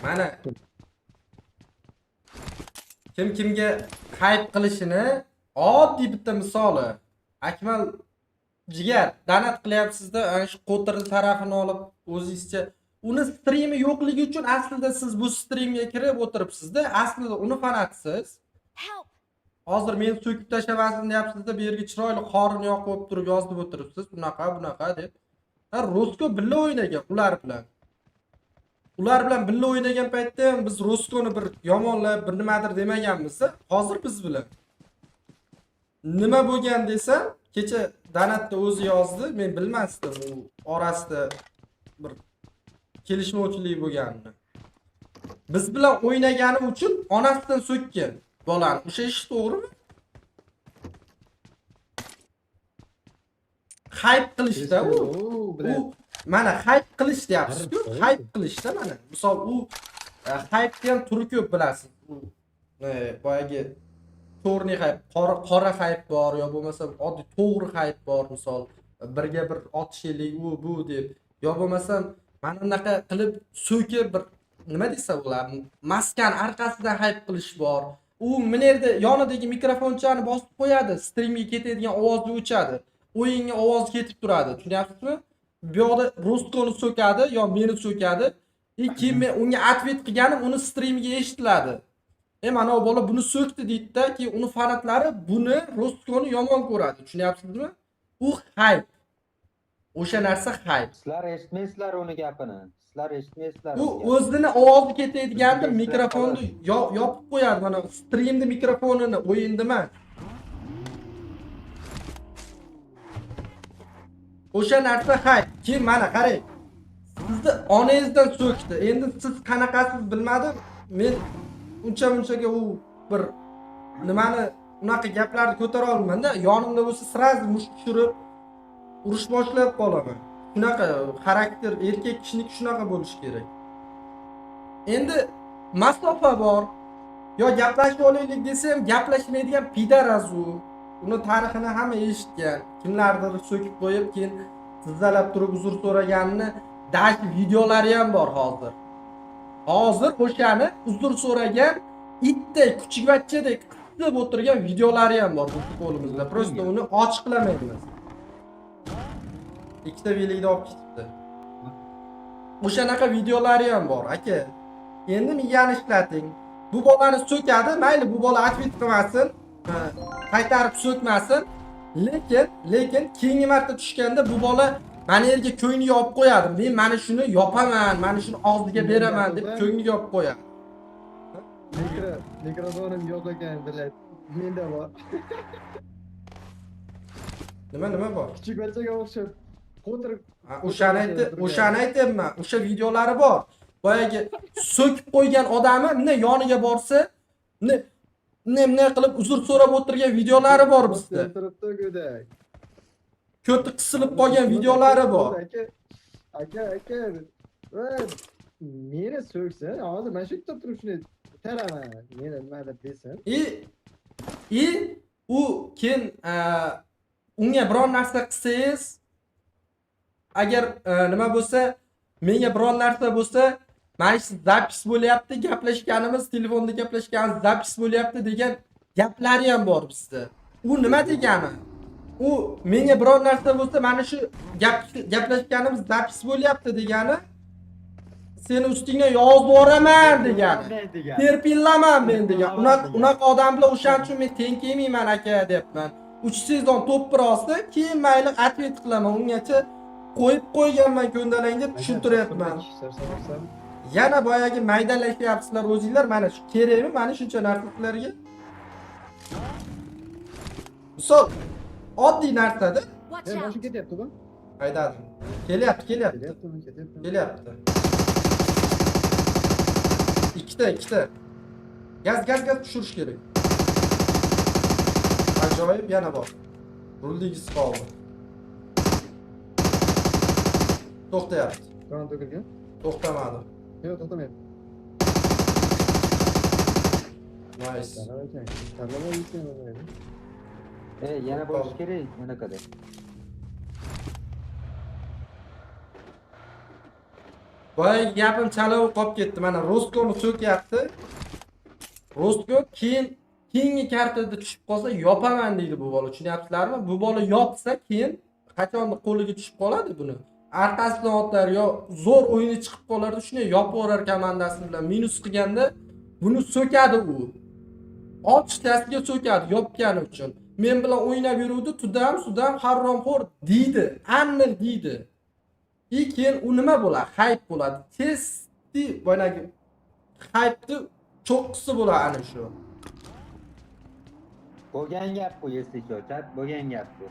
Mana kim kimga hype qilishini oddiy bitta misoli. Akmal jigar donat qilyapsiz-da, ana shu qo'tirni tarafini olib o'zingizcha uni strimi yo'qligi uchun aslida siz bu strimga kirib o'tiribsiz-da. Aslida uni fanatsiz. Hozir men so'kib tashlamasin deyapsiz-da, bu yerga chiroyli qorin yoqib qo'yib turib yozib o'tiribsiz. Bunaqa deb. Ha, Rosko birga o'ynagan ular bilan. Ular bilan birga o'ynagan paytda ham biz Roskoni bir yomonlab, bir nimadir demaganmiz. Hozir biz bilan nima bo'lgan desam, kecha donatda o'zi yozdi, men bilmasdim u orasida bir kelishmovchilik bo'lganini. Biz bilan o'ynagani uchun onasidan so'kkan bolani. O'sha ish to'g'rimi? Hype qilishda u mana hype qilish deyapsiz-ku, hype qilishda mana. Misol u hype ham turi ko'p bilasiz. U boyagi to'g'ri hype, qora hype bor yo bo'lmasa oddiy to'g'ri hype bor, misol birga bir otishlik u bu deb yo bo'lmasam mana bunaqa qilib so'kib bir nima desa ular maskan orqasidan hype qilish bor. U menerda yonidagi mikrofonchani bosib qo'yadi, streamga ketadigan ovozni o'chadi. O'yinga ovoz ketib turadi. Tushunyapsizmi? Bu yoqda Rostoni so'kadi yo meni so'kadi. Keyin men unga atvet qilganim uni streamiga eshitiladi. Mana o bola buni so'kdi deydi-da, keyin uni fanatlari buni Rostoni yomon ko'radi. Tushunyapsizmi? U hype. O'sha narsa hype. Sizlar eshitmaysizlar uni gapini. Sizlar eshitmaysizlar. U o'zini ovozi ketayotganda mikrofonni yopib qo'yadi. Mana streamda mikrofonini o'yinda emas. O'sha narsa hype. Keyin mana qarang. Sizni onangizdan so'kdi. Endi siz qanaqasiz bilmadim. Men uncha-munchaga u bir nimani unaqa gaplarni ko'tara olmayman-da. Yonimda bo'lsa sразу mushuk tushirib urush boshlab qolaman. Shunaqa xarakter erkak kishiniki shunaqa bo'lishi kerak. Endi masofa bor. Yo gaplashib olaylik desam, gaplashmaydigan pidaraz u. Uni tarixini hamma eshitgan. Kimlardir so'kib qo'yib, keyin tizzalab turib uzr so'raganini dash videolari ham bor hozir. Hozir o'shani uzr so'ragan itdek, kuchugachchadek qisib o'tirgan videolari ham bor bu qo'limizda. Prosta uni ochiqlamaymiz. Ikkita velikda olib ketibdi. O'shanaqa videolari ham bor, aka. Endi miyani ishlating. Bu bolani so'kadi, mayli bu bola atvet qilmasin, qaytarib so'kmasin, lekin keyingi marta tushganda bu bola mana yerga ko'ngni yopib qo'yadi. Men mana shuni yopaman, mana shuni og'ziga beraman deb ko'ngni yopib qo'yadi. Mikrofonim yo'q ekan, bilat. Menda bor. Nima bor? Kichik bachchaga o'xshab qo'tirib. O'shani aytyapman. O'sha videolari bor. Boyagi so'kib qo'ygan odami bunday yoniga borsa, bunday qilib uzr so'rab o'tirgan videolari bor bizda. Ko'ti qisilib qolgan videolari bor. Aka. Meni so'ksa, hozir mana shu yerda turib shuni taraman. Meni nima deb desam. U keyin unga biron narsa qilsangiz, agar nima bo'lsa, menga biron narsa bo'lsa, mana shu zapis bo'lyapti, gaplashganimiz, telefonda gaplashganimiz zapis bo'lyapti degan gaplari ham bor bizda. U nima degani? U menga biron narsa bo'lsa, mana shu gaplashganimiz zapis bo'lyapti degani, seni ustingdan yozib yuboraman degani. Terpillaman men degan. Unaqa odam bilan o'shaning uchun men teng kelmayman aka deyapman. 3 sezon to'p rosti, keyin mayli atvet qilaman. Ungacha qo'yib qo'yganman ko'ndalang deb tushuntiryapman. Yana boyagi maydalashyapsizlar o'zingizlar, mana shu kerakmi? Mana shuncha narsalarga. Misol oddiy narsada. Mana shu ketyapti-ku. Haydadim. Kelyapti. Ikkita. Gaz tushirish kerak. Ajoyib, yana bor. Rulligiz qoldi. To'xtayapti. Qon to'kilgan? To'xtamadi. Yo'q, to'xtamayapti. Nice. Yana bo'lish kerak bunaqada. Boyagi gapim chalov qolib ketdi. Mana Roskoni so'kyapti. Rosko keyingi kartada tushib qolsa yopaman deydi bu bola. Tushunyapsizlarmi? Bu bola yopsa keyin qachondir qo'liga tushib qoladi buni. Arkasidan otlar yo zo'r o'yini chiqib qolardi, shuni yopib yuborar komandasi bilan minus qilganda buni so'kadi u. Otishtasiga so'kadi yopgani uchun. Men bilan o'ynab yuruvdi, tudam haromxo'r deydi. Aniq deydi. Keyin u nima bo'ladi? Hype bo'ladi. Testi boyagi hype'ni cho'qqisi bo'ladi ana shu. Bo'lgan gap bu, esli cho'chat, bo'lgan gap bu.